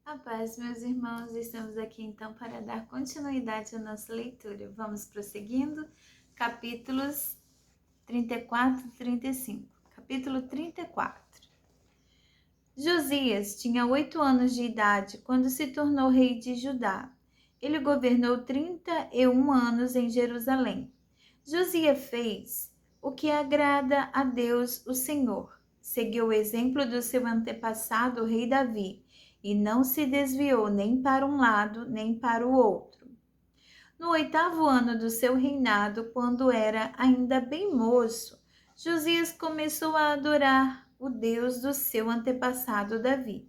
A paz, meus irmãos, estamos aqui então para dar continuidade à nossa leitura. Vamos prosseguindo, capítulos 34 e 35. Capítulo 34. Josias tinha 8 anos de idade quando se tornou rei de Judá. Ele governou 31 anos em Jerusalém. Josias fez o que agrada a Deus, o Senhor. Seguiu o exemplo do seu antepassado, o rei Davi, e não se desviou nem para um lado nem para o outro. No 8º ano do seu reinado, quando era ainda bem moço, Josias começou a adorar o Deus do seu antepassado Davi.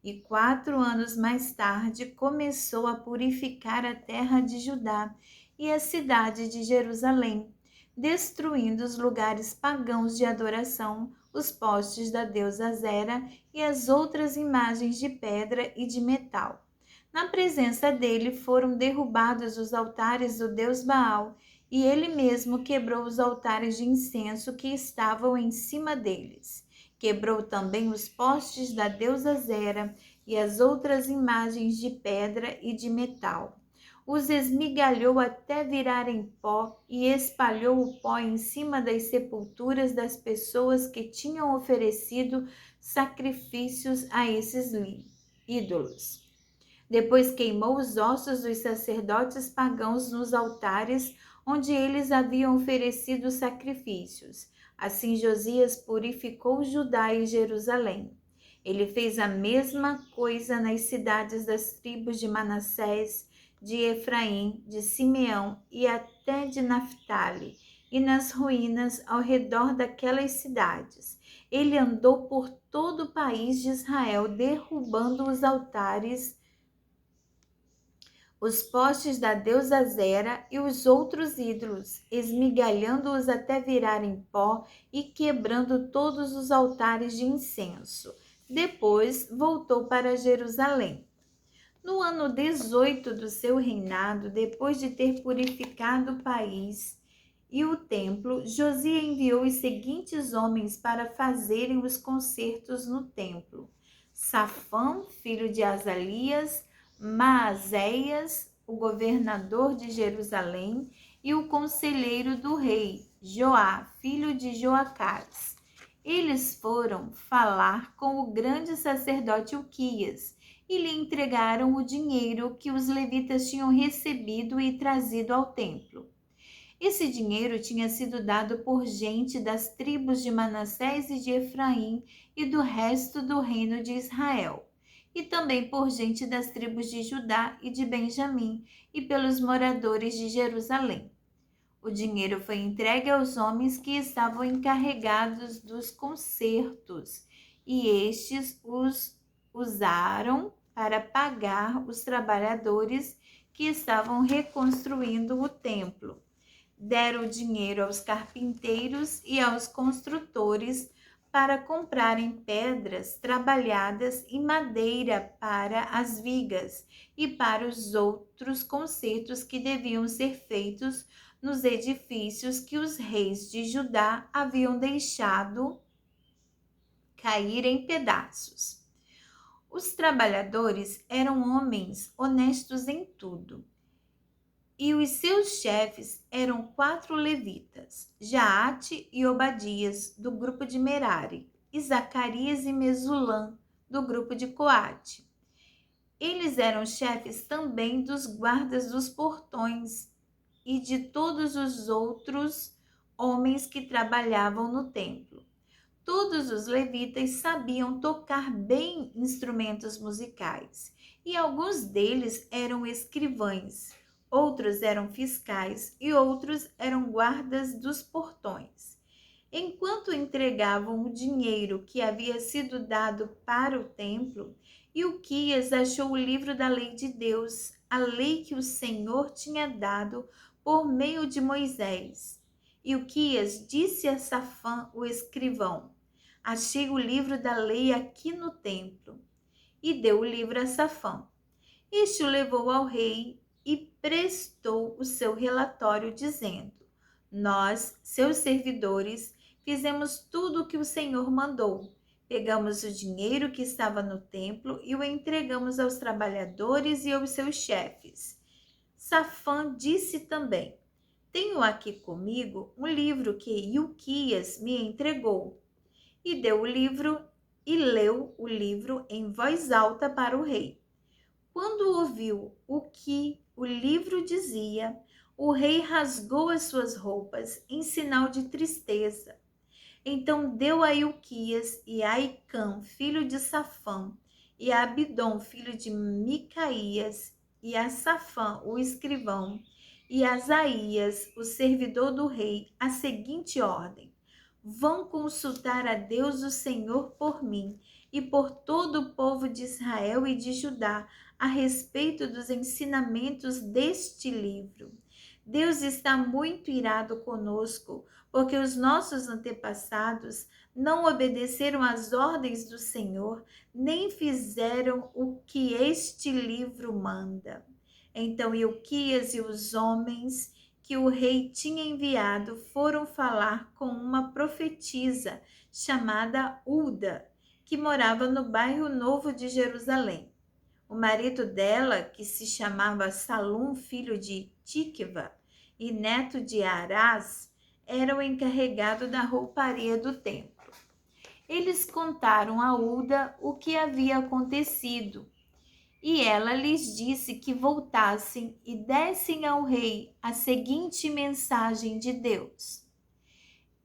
E 4 anos mais tarde começou a purificar a terra de Judá e a cidade de Jerusalém, destruindo os lugares pagãos de adoração, os postes da deusa Zera e as outras imagens de pedra e de metal. Na presença dele foram derrubados os altares do deus Baal, e ele mesmo quebrou os altares de incenso que estavam em cima deles. Quebrou também os postes da deusa Zera e as outras imagens de pedra e de metal. Os esmigalhou até virarem pó e espalhou o pó em cima das sepulturas das pessoas que tinham oferecido sacrifícios a esses ídolos. Depois queimou os ossos dos sacerdotes pagãos nos altares onde eles haviam oferecido sacrifícios. Assim Josias purificou Judá e Jerusalém. Ele fez a mesma coisa nas cidades das tribos de Manassés, de Efraim, de Simeão e até de Naphtali, e nas ruínas ao redor daquelas cidades. Ele andou por todo o país de Israel, derrubando os altares, os postes da deusa Zera e os outros ídolos, esmigalhando-os até virarem pó e quebrando todos os altares de incenso. Depois voltou para Jerusalém. No ano 18 do seu reinado, depois de ter purificado o país e o templo, Josias enviou os seguintes homens para fazerem os concertos no templo: Safã, filho de Azalias, Maazéias, o governador de Jerusalém, e o conselheiro do rei, Joá, filho de Joacás. Eles foram falar com o grande sacerdote Uquias e lhe entregaram o dinheiro que os levitas tinham recebido e trazido ao templo. Esse dinheiro tinha sido dado por gente das tribos de Manassés e de Efraim e do resto do reino de Israel, e também por gente das tribos de Judá e de Benjamim e pelos moradores de Jerusalém. O dinheiro foi entregue aos homens que estavam encarregados dos concertos, e estes os usaram para pagar os trabalhadores que estavam reconstruindo o templo. Deram o dinheiro aos carpinteiros e aos construtores para comprarem pedras trabalhadas e madeira para as vigas e para os outros concertos que deviam ser feitos nos edifícios que os reis de Judá haviam deixado cair em pedaços. Os trabalhadores eram homens honestos em tudo, e os seus chefes eram 4 levitas: Jaate e Obadias, do grupo de Merari, e Zacarias e Mesulã, do grupo de Coate. Eles eram chefes também dos guardas dos portões e de todos os outros homens que trabalhavam no templo. Todos os levitas sabiam tocar bem instrumentos musicais, e alguns deles eram escrivães, outros eram fiscais e outros eram guardas dos portões. Enquanto entregavam o dinheiro que havia sido dado para o templo, Ilquias achou o livro da lei de Deus, a lei que o Senhor tinha dado por meio de Moisés. Ilquias disse a Safã, o escrivão: Achei o livro da lei aqui no templo. E deu o livro a Safã. Este o levou ao rei e prestou o seu relatório, dizendo: Nós, seus servidores, fizemos tudo o que o Senhor mandou. Pegamos o dinheiro que estava no templo e o entregamos aos trabalhadores e aos seus chefes. Safã disse também: Tenho aqui comigo um livro que Ilquias me entregou. E deu o livro e leu o livro em voz alta para o rei. Quando ouviu o que o livro dizia, o rei rasgou as suas roupas em sinal de tristeza. Então deu a Ilquias e a Aicam, filho de Safã, e a Abidom, filho de Micaías, e a Safã, o escrivão, e a Asaías, o servidor do rei, a seguinte ordem: Vão consultar a Deus o Senhor por mim e por todo o povo de Israel e de Judá a respeito dos ensinamentos deste livro. Deus está muito irado conosco, porque os nossos antepassados não obedeceram às ordens do Senhor, nem fizeram o que este livro manda. Então Ilquias e os homens que o rei tinha enviado foram falar com uma profetisa chamada Ulda, que morava no bairro Novo de Jerusalém. O marido dela, que se chamava Salum, filho de Tikva e neto de Arás, era o encarregado da rouparia do templo. Eles contaram a Ulda o que havia acontecido, e ela lhes disse que voltassem e dessem ao rei a seguinte mensagem de Deus: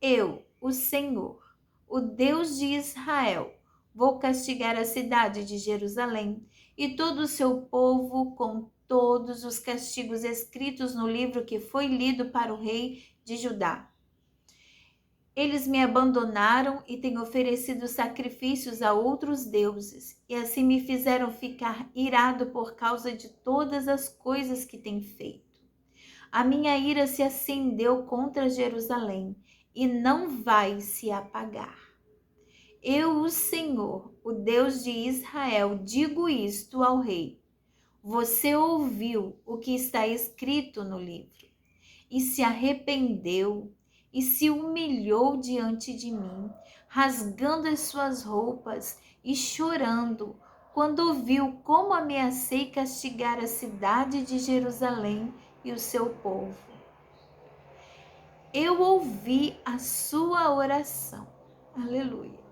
Eu, o Senhor, o Deus de Israel, vou castigar a cidade de Jerusalém e todo o seu povo com todos os castigos escritos no livro que foi lido para o rei de Judá. Eles me abandonaram e têm oferecido sacrifícios a outros deuses, e assim me fizeram ficar irado por causa de todas as coisas que têm feito. A minha ira se acendeu contra Jerusalém e não vai se apagar. Eu, o Senhor, o Deus de Israel, digo isto ao rei. Você ouviu o que está escrito no livro e se arrependeu e se humilhou diante de mim, rasgando as suas roupas e chorando, quando ouviu como ameacei castigar a cidade de Jerusalém e o seu povo. Eu ouvi a sua oração. Aleluia.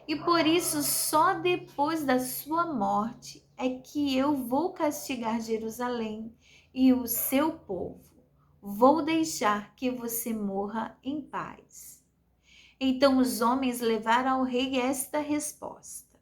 E por isso, só depois da sua morte é que eu vou castigar Jerusalém e o seu povo. Vou deixar que você morra em paz. Então os homens levaram ao rei esta resposta.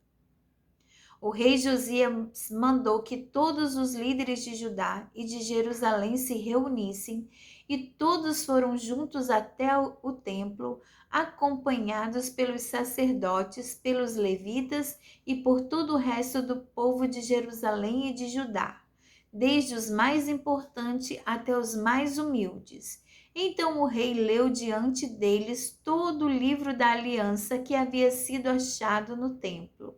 O rei Josias mandou que todos os líderes de Judá e de Jerusalém se reunissem, e todos foram juntos até o templo, acompanhados pelos sacerdotes, pelos levitas e por todo o resto do povo de Jerusalém e de Judá, desde os mais importantes até os mais humildes. Então o rei leu diante deles todo o livro da aliança que havia sido achado no templo.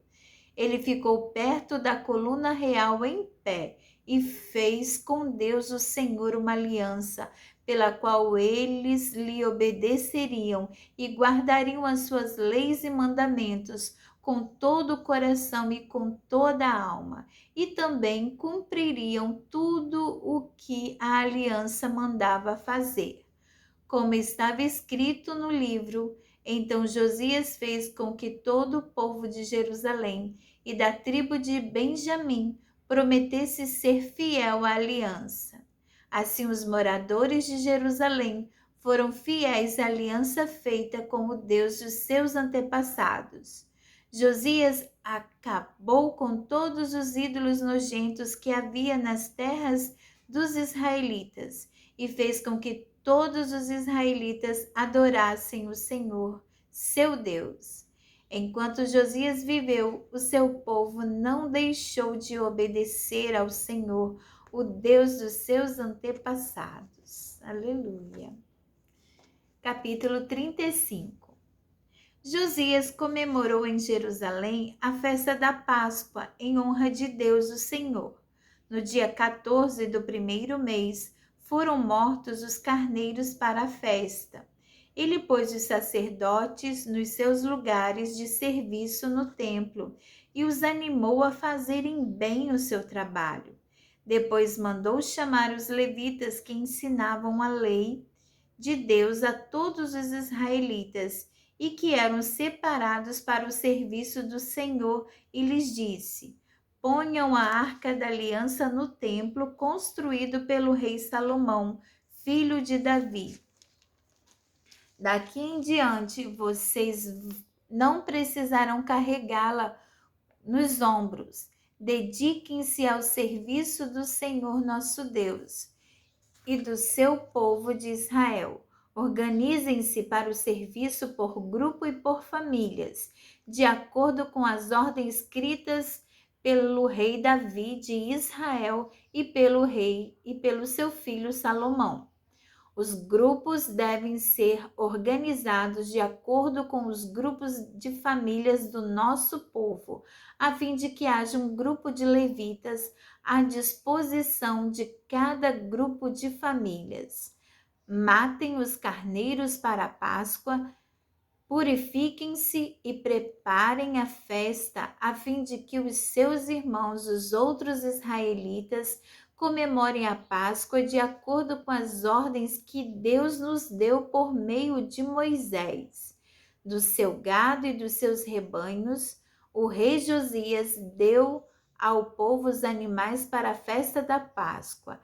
Ele ficou perto da coluna real em pé e fez com Deus o Senhor uma aliança, pela qual eles lhe obedeceriam e guardariam as suas leis e mandamentos com todo o coração e com toda a alma, e também cumpririam tudo o que a aliança mandava fazer. Como estava escrito no livro, então Josias fez com que todo o povo de Jerusalém e da tribo de Benjamim prometesse ser fiel à aliança. Assim os moradores de Jerusalém foram fiéis à aliança feita com o Deus dos seus antepassados. Josias acabou com todos os ídolos nojentos que havia nas terras dos israelitas e fez com que todos os israelitas adorassem o Senhor, seu Deus. Enquanto Josias viveu, o seu povo não deixou de obedecer ao Senhor, o Deus dos seus antepassados. Aleluia. Capítulo 35. Josias comemorou em Jerusalém a festa da Páscoa em honra de Deus, o Senhor. No dia 14 do primeiro mês, foram mortos os carneiros para a festa. Ele pôs os sacerdotes nos seus lugares de serviço no templo e os animou a fazerem bem o seu trabalho. Depois mandou chamar os levitas que ensinavam a lei de Deus a todos os israelitas e que eram separados para o serviço do Senhor, e lhes disse: Ponham a arca da aliança no templo construído pelo rei Salomão, filho de Davi. Daqui em diante, vocês não precisarão carregá-la nos ombros. Dediquem-se ao serviço do Senhor nosso Deus e do seu povo de Israel. Organizem-se para o serviço por grupo e por famílias, de acordo com as ordens escritas pelo rei Davi de Israel e pelo rei e pelo seu filho Salomão. Os grupos devem ser organizados de acordo com os grupos de famílias do nosso povo, a fim de que haja um grupo de levitas à disposição de cada grupo de famílias. Matem os carneiros para a Páscoa, purifiquem-se e preparem a festa, a fim de que os seus irmãos, os outros israelitas, comemorem a Páscoa de acordo com as ordens que Deus nos deu por meio de Moisés. Do seu gado e dos seus rebanhos, o rei Josias deu ao povo os animais para a festa da Páscoa,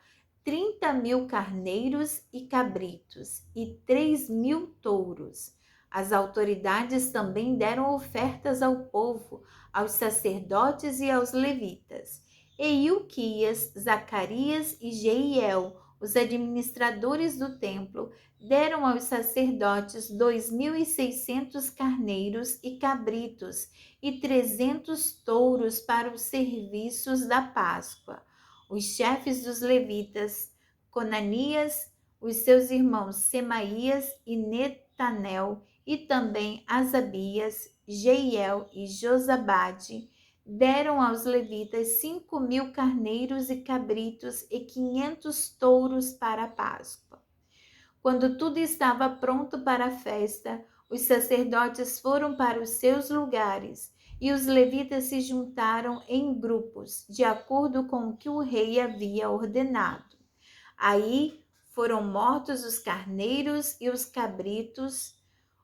30.000 carneiros e cabritos e 3.000 touros. As autoridades também deram ofertas ao povo, aos sacerdotes e aos levitas. E Ilquias, Zacarias e Jeiel, os administradores do templo, deram aos sacerdotes 2.600 carneiros e cabritos e 300 touros para os serviços da Páscoa. Os chefes dos levitas, Conanias, os seus irmãos Semaías e Netanel, e também Asabias, Jeiel e Josabade, deram aos levitas 5.000 carneiros e cabritos e 500 touros para a Páscoa. Quando tudo estava pronto para a festa, os sacerdotes foram para os seus lugares e os levitas se juntaram em grupos, de acordo com o que o rei havia ordenado. Aí foram mortos os carneiros e os cabritos.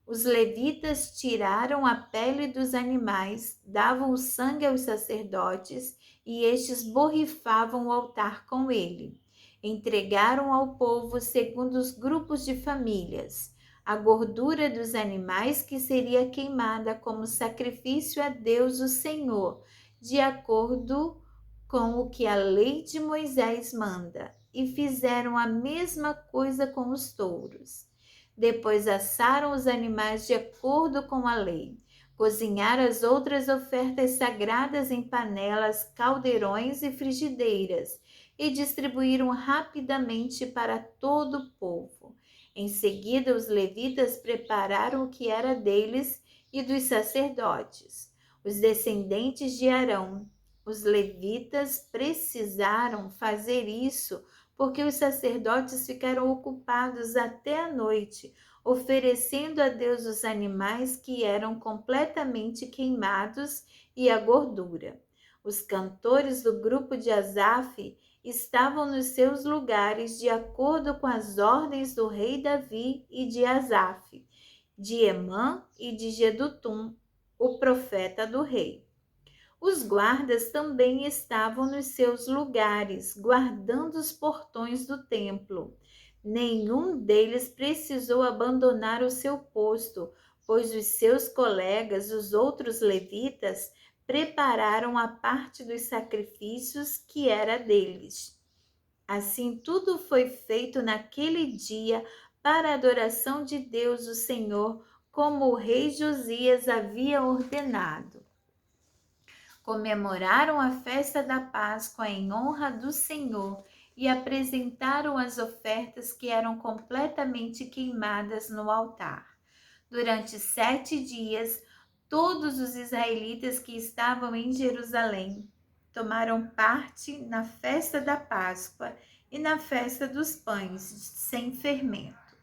Os levitas tiraram a pele dos animais, davam o sangue aos sacerdotes e estes borrifavam o altar com ele. Entregaram ao povo segundo os grupos de famílias a gordura dos animais que seria queimada como sacrifício a Deus o Senhor, de acordo com o que a lei de Moisés manda, e fizeram a mesma coisa com os touros. Depois assaram os animais de acordo com a lei. Cozinharam as outras ofertas sagradas em panelas, caldeirões e frigideiras e distribuíram rapidamente para todo o povo. Em seguida, os levitas prepararam o que era deles e dos sacerdotes. Os descendentes de Arão, os levitas, precisaram fazer isso porque os sacerdotes ficaram ocupados até a noite, oferecendo a Deus os animais que eram completamente queimados e a gordura. Os cantores do grupo de Asaf estavam nos seus lugares de acordo com as ordens do rei Davi e de Asaf, de Emã e de Jedutum, o profeta do rei. Os guardas também estavam nos seus lugares, guardando os portões do templo. Nenhum deles precisou abandonar o seu posto, pois os seus colegas, os outros levitas, prepararam a parte dos sacrifícios que era deles. Assim, tudo foi feito naquele dia para a adoração de Deus, o Senhor, como o rei Josias havia ordenado. Comemoraram a festa da Páscoa em honra do Senhor e apresentaram as ofertas que eram completamente queimadas no altar. Durante 7 dias, todos os israelitas que estavam em Jerusalém tomaram parte na festa da Páscoa e na festa dos pães sem fermento.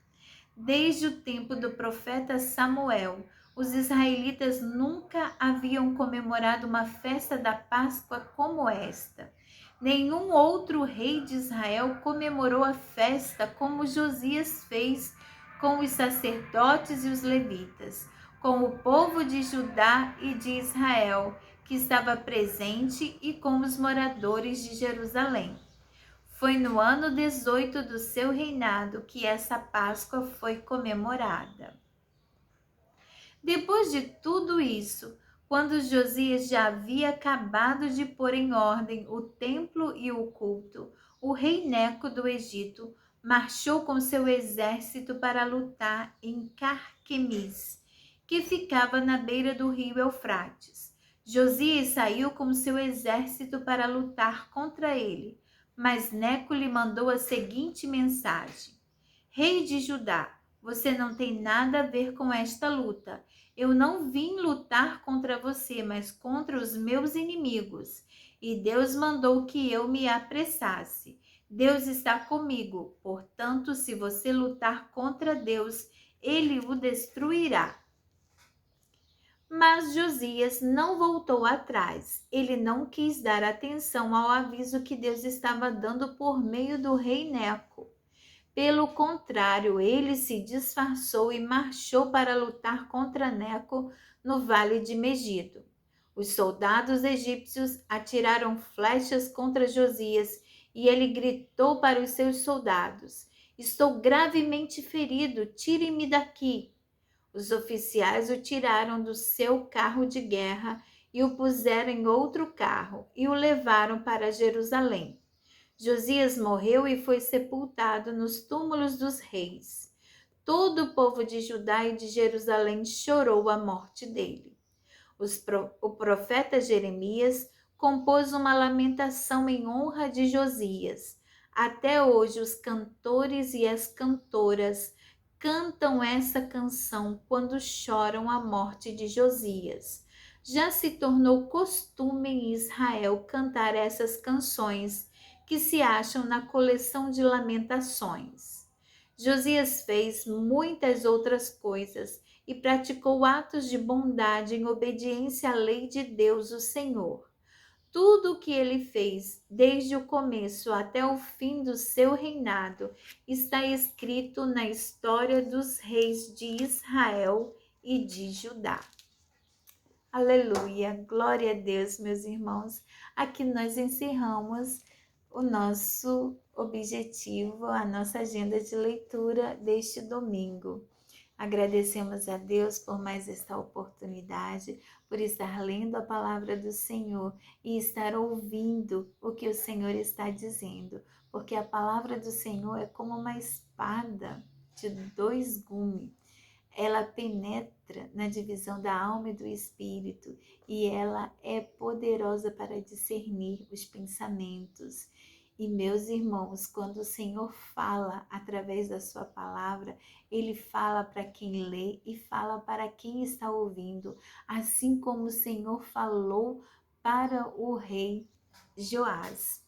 Desde o tempo do profeta Samuel, os israelitas nunca haviam comemorado uma festa da Páscoa como esta. Nenhum outro rei de Israel comemorou a festa como Josias fez com os sacerdotes e os levitas, com o povo de Judá e de Israel, que estava presente, e com os moradores de Jerusalém. Foi no ano 18 do seu reinado que essa Páscoa foi comemorada. Depois de tudo isso, quando Josias já havia acabado de pôr em ordem o templo e o culto, o rei Neco do Egito marchou com seu exército para lutar em Carquemis, que ficava na beira do rio Eufrates. Josias saiu com seu exército para lutar contra ele, mas Neco lhe mandou a seguinte mensagem: Rei de Judá, você não tem nada a ver com esta luta. Eu não vim lutar contra você, mas contra os meus inimigos. E Deus mandou que eu me apressasse. Deus está comigo, portanto, se você lutar contra Deus, ele o destruirá. Mas Josias não voltou atrás. Ele não quis dar atenção ao aviso que Deus estava dando por meio do rei Neco. Pelo contrário, ele se disfarçou e marchou para lutar contra Neco no vale de Megido. Os soldados egípcios atiraram flechas contra Josias e ele gritou para os seus soldados: Estou gravemente ferido, tirem-me daqui. Os oficiais o tiraram do seu carro de guerra e o puseram em outro carro e o levaram para Jerusalém. Josias morreu e foi sepultado nos túmulos dos reis. Todo o povo de Judá e de Jerusalém chorou a morte dele. O profeta Jeremias compôs uma lamentação em honra de Josias. Até hoje, os cantores e as cantoras cantam essa canção quando choram a morte de Josias. Já se tornou costume em Israel cantar essas canções que se acham na coleção de lamentações. Josias fez muitas outras coisas e praticou atos de bondade em obediência à lei de Deus, o Senhor. Tudo o que ele fez, desde o começo até o fim do seu reinado, está escrito na história dos reis de Israel e de Judá. Aleluia, glória a Deus, meus irmãos. Aqui nós encerramos o nosso objetivo, a nossa agenda de leitura deste domingo. Agradecemos a Deus por mais esta oportunidade, por estar lendo a palavra do Senhor e estar ouvindo o que o Senhor está dizendo, porque a palavra do Senhor é como uma espada de dois gumes. Ela penetra na divisão da alma e do espírito e ela é poderosa para discernir os pensamentos. E meus irmãos, quando o Senhor fala através da sua palavra, ele fala para quem lê e fala para quem está ouvindo, assim como o Senhor falou para o rei Joás.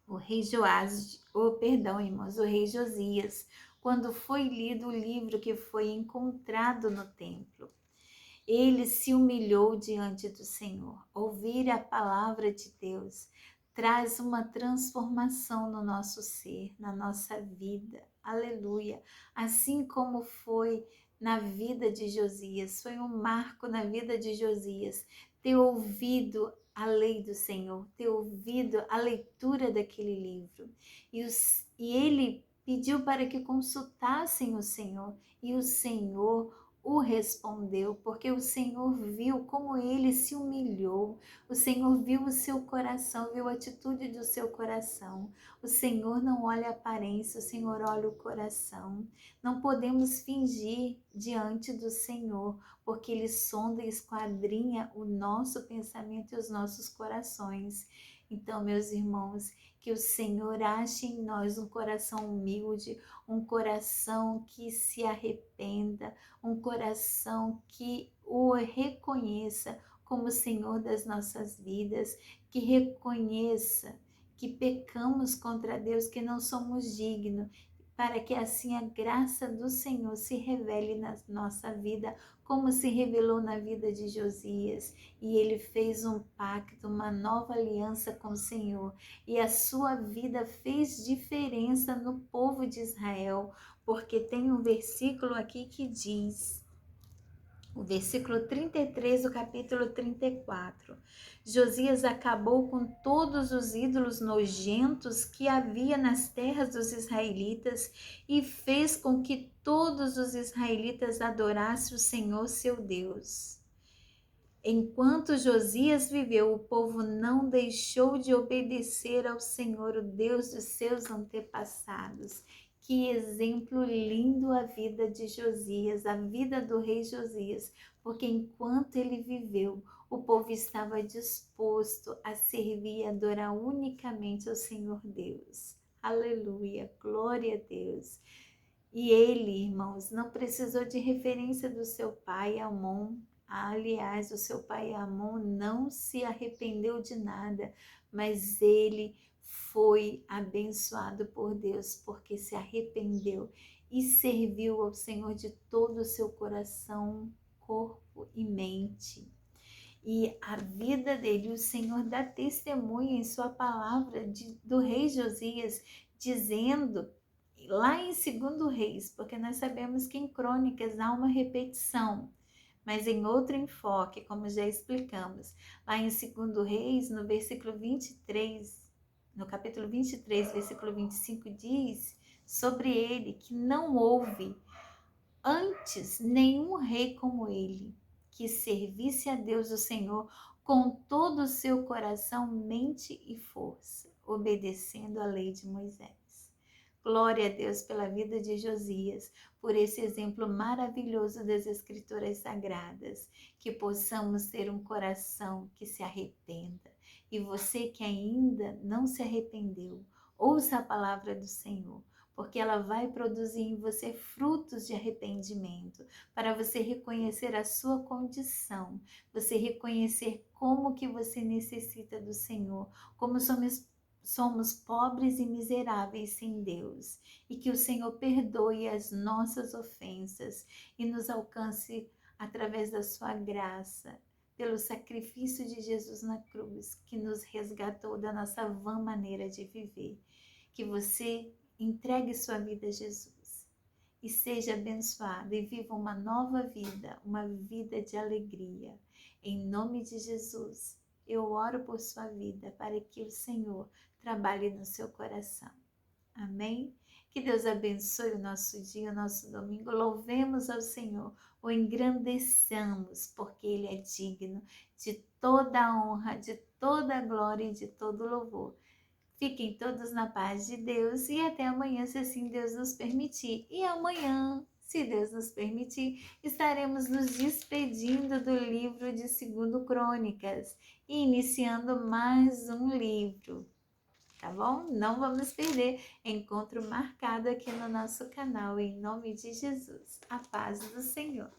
O rei Joás, irmãos, o rei Josias, quando foi lido o livro que foi encontrado no templo. Ele se humilhou diante do Senhor. Ouvir a palavra de Deus traz uma transformação no nosso ser, na nossa vida. Aleluia! Assim como foi na vida de Josias, foi um marco na vida de Josias ter ouvido a lei do Senhor, ter ouvido a leitura daquele livro. E ele pediu para que consultassem o Senhor, e o Senhor o respondeu, porque o Senhor viu como ele se humilhou, o Senhor viu o seu coração, viu a atitude do seu coração. O Senhor não olha a aparência, o Senhor olha o coração. Não podemos fingir diante do Senhor, porque Ele sonda e esquadrinha o nosso pensamento e os nossos corações. Então, meus irmãos, que o Senhor ache em nós um coração humilde, um coração que se arrependa, um coração que o reconheça como Senhor das nossas vidas, que reconheça que pecamos contra Deus, que não somos dignos para que assim a graça do Senhor se revele na nossa vida, como se revelou na vida de Josias. E ele fez um pacto, uma nova aliança com o Senhor. E a sua vida fez diferença no povo de Israel, porque tem um versículo aqui que diz, o versículo 33 do capítulo 34. Josias acabou com todos os ídolos nojentos que havia nas terras dos israelitas e fez com que todos os israelitas adorassem o Senhor seu Deus. Enquanto Josias viveu, o povo não deixou de obedecer ao Senhor, o Deus dos seus antepassados. Que exemplo lindo a vida de Josias, a vida do rei Josias, porque enquanto ele viveu, o povo estava disposto a servir e adorar unicamente ao Senhor Deus. Aleluia, glória a Deus. E ele, irmãos, não precisou de referência do seu pai Amon. Aliás, o seu pai Amon não se arrependeu de nada, mas ele foi abençoado por Deus porque se arrependeu e serviu ao Senhor de todo o seu coração, corpo e mente. E a vida dele, o Senhor dá testemunho em sua palavra do rei Josias, dizendo lá em 2 Reis, porque nós sabemos que em Crônicas há uma repetição, mas em outro enfoque, como já explicamos. Lá em 2 Reis, no versículo 23, no capítulo 23, versículo 25, diz sobre ele que não houve antes nenhum rei como ele, que servisse a Deus o Senhor com todo o seu coração, mente e força, obedecendo a lei de Moisés. Glória a Deus pela vida de Josias, por esse exemplo maravilhoso das Escrituras Sagradas, que possamos ter um coração que se arrependa. E você que ainda não se arrependeu, ouça a palavra do Senhor, porque ela vai produzir em você frutos de arrependimento, para você reconhecer a sua condição, você reconhecer como que você necessita do Senhor, como somos pobres e miseráveis sem Deus, e que o Senhor perdoe as nossas ofensas e nos alcance através da sua graça, pelo sacrifício de Jesus na cruz, que nos resgatou da nossa vã maneira de viver. Que você entregue sua vida a Jesus e seja abençoado e viva uma nova vida, uma vida de alegria. Em nome de Jesus, eu oro por sua vida para que o Senhor trabalhe no seu coração. Amém? Que Deus abençoe o nosso dia, o nosso domingo. Louvemos ao Senhor, o engrandeçamos, porque Ele é digno de toda a honra, de toda a glória e de todo louvor. Fiquem todos na paz de Deus e até amanhã, se assim Deus nos permitir. E amanhã, se Deus nos permitir, estaremos nos despedindo do livro de 2 Crônicas e iniciando mais um livro. Tá bom? Não vamos perder. Encontro marcado aqui no nosso canal, em nome de Jesus. A paz do Senhor.